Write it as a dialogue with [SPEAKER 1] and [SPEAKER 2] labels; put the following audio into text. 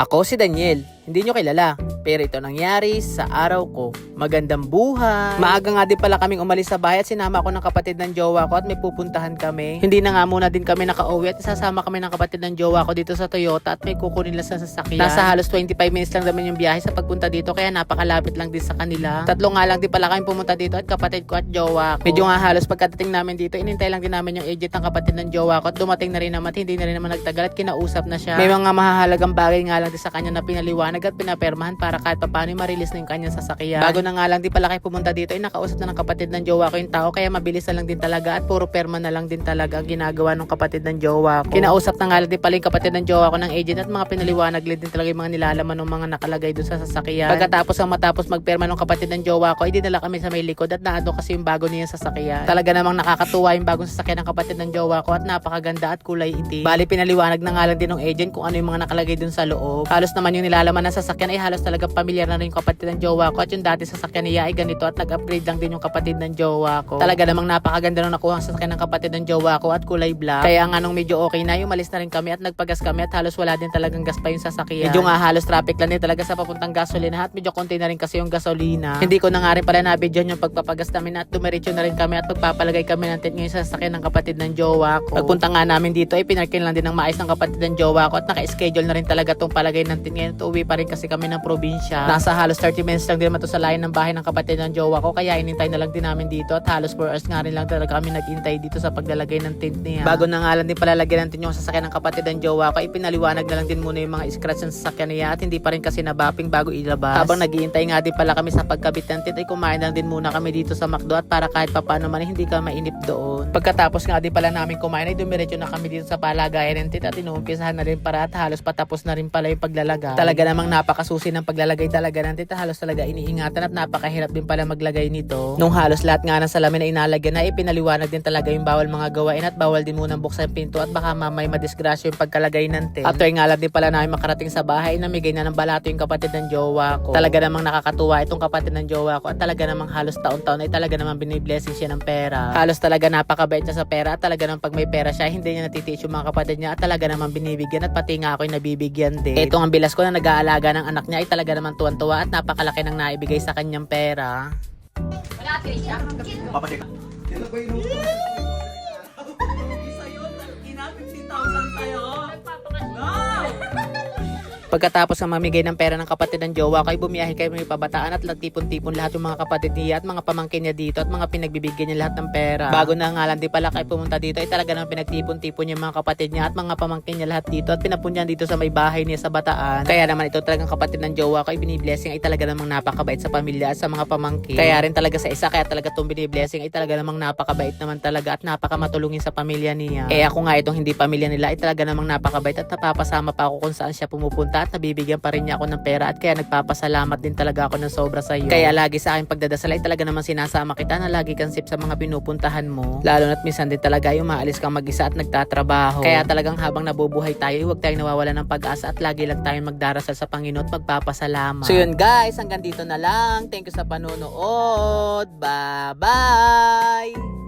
[SPEAKER 1] Ako si Daniel, hindi nyo kilala, pero ito nangyari sa araw ko. Magandang buhay! Maaga nga din pala kaming umalis sa bahay at sinama ako ng kapatid ng jowa ko at may pupuntahan kami. Hindi na nga muna din kami nakauwi at isasama kami ng kapatid ng jowa ko dito sa Toyota at may kukunin lang sa sasakyan. Nasa halos 25 minutes lang naman yung biyahe sa pagpunta dito kaya napakalapit lang din sa kanila. Tatlo nga lang din pala kami pumunta dito at kapatid ko at jowa ko. Medyo nga halos pagkadating namin dito, inintay lang din namin yung agent ng kapatid ng jowa ko at dumating na rin naman at hindi na rin naman nagtagal at kinausap na siya. May mga mahahalagang bagay nga lang din sa kanya na pinaliwanag at pinapermahan para kahit paano ma-release na yung kanyang sasakyan. Bago na nga lang din pala kayo pumunta dito ay nakausap na ng kapatid ng jowa ko yung tao kaya mabilis na lang din talaga at puro perma na lang din talaga ang ginagawa ng kapatid ng jowa ko. Kinausap na nga lang din pala yung kapatid ng jowa ko ng agent at mga pinaliwanag din talaga yung mga nilalaman ng mga nakalagay dun sa sasakyan. Pagkatapos ang matapos magperma ng kapatid ng jowa ko ay dinala kami sa may likod at naado kasi yung bago niya sasakyan. Talaga namang nakakatuwa yung bagong sasakyan ng kapatid ng jowa ko at napakaganda at kulay itim. Bali pinaliwanag na nga lang din ng agent kung ano yung mga nakalagay dun sa loob. Halos naman yung nilalaman ng sasakyan ay halos talaga pamilyar na rin yung kapatid ng jowa ko at yung dati sasakyan niya ay ganito at nag-upgrade lang din yung kapatid ng jowa ko. Talaga namang napakaganda nung nakuha ang sasakyan ng kapatid ng jowa ko at kulay black. Kaya nga nung medyo okay na, umalis na rin kami at nagpagas kami at halos wala din talagang gas pa yung sasakyan. Medyo nga halos traffic lang din talaga sa papuntang gasolina at medyo konti na rin kasi yung gasolina. Hindi ko na nga rin pala nabidyon yung pagpapagas namin at dumiretso na rin kami at magpapalagay kami ng tent ngayon sa sasakyan ng kapatid ng jowa ko. Pagpunta nga namin dito ay pinarkin lang din ng maayos ng kapatid ng jowa ko at naka-schedule na rin talaga tong palagay ng tent ngayon. Uwi pa rin kasi kami ng probinsya. Nasa halos 30 minutes lang din naman to sa layo ng bahay ng kapatid ng jowa ko kaya inintay na lang din namin dito at halos 4 hours nga rin lang talaga kami nag-intay dito sa paglalagay ng tent niya. Bago na nga lang din pala lagyan ng tent yung sasakyan ng kapatid ng jowa ko ay pinaliwanag na lang din muna yung mga scratch ng sasakyan niya at hindi pa rin kasi nabapping bago ilabas. Habang nag-iintay nga din pala kami sa pagkabit ng tent ay kumain lang din muna kami dito sa McDo at para kahit papaano man hindi ka mainip doon. Pagkatapos nga din pala namin kumain ay dumiretso na kami dito sa palagayan ng tent at inuumpisahan na rin para at halos patapos na rin pala yung paglalagay. Talaga namang napakasusi ng paglalagay talaga ng tent, halos talaga iniingatan at napakahirap din pala maglagay nito. Nung halos lahat nga ng salamin ay inalagyan na ipinaliwanag din talaga yung bawal mga gawain at bawal din munang buksan yung pinto at baka mamay madisgrasya yung pagkalagay ng tent. After nga lang din pala namin makarating sa bahay, namigay na ng balato yung kapatid ng jowa ko. Talaga namang nakakatuwa itong kapatid ng jowa ko at talaga namang halos taon-taon ay talaga namang biniblessing siya ng pera. Halos talaga napakabait niya sa pera at talaga namang pag may pera siya hindi niya natitiis yung mga kapatid niya at talaga namang binibigyan at pati nga ako yung nabibigyan din. Ito ang bilas ko na nag-aalaga ng anak niya ay talaga namang tuwan-tuwa at napakalaki ng naibigay sa kanyang pera.
[SPEAKER 2] Wala kayo siya.
[SPEAKER 3] Papasik.
[SPEAKER 1] Pagkatapos ng mamigay ng pera ng kapatid ng jowa ko ay bumiyahe kayo may pabataan at nagtipon-tipon lahat yung mga kapatid niya at mga pamangkin niya dito at mga pinagbibigyan niya lahat ng pera. Bago na nga lang di pala kayo pumunta dito ay talaga nang pinagtipon-tipon yung mga kapatid niya at mga pamangkin niya lahat dito at pinapunyan dito sa may bahay niya sa Bataan. Kaya naman ito talagang kapatid ng jowa ko ay biniblessing ay talaga namang napakabait sa pamilya at sa mga pamangkin. Kaya rin talaga sa isa kaya talaga itong biniblessing ay talaga namang napakabait naman talaga at napakamatulungin sa pamilya niya. Eh ako nga itong hindi pamilya nila ay talaga namang napakabait at napapasama pa ako kung saan siya pumupunta at nabibigyan pa rin niya ako ng pera at kaya nagpapasalamat din talaga ako ng sobra sa iyo. Kaya lagi sa aking pagdadasal ay talaga naman sinasama kita na lagi kang sip sa mga pinupuntahan mo. Lalo na't minsan din talaga yung maalis kang mag-isa at nagtatrabaho. Kaya talagang habang nabubuhay tayo, huwag tayong nawawala ng pag-asa at lagi lang tayong magdarasal sa Panginoon at magpapasalamat. So yun guys, hanggang dito na lang. Thank you sa panonood. Bye-bye!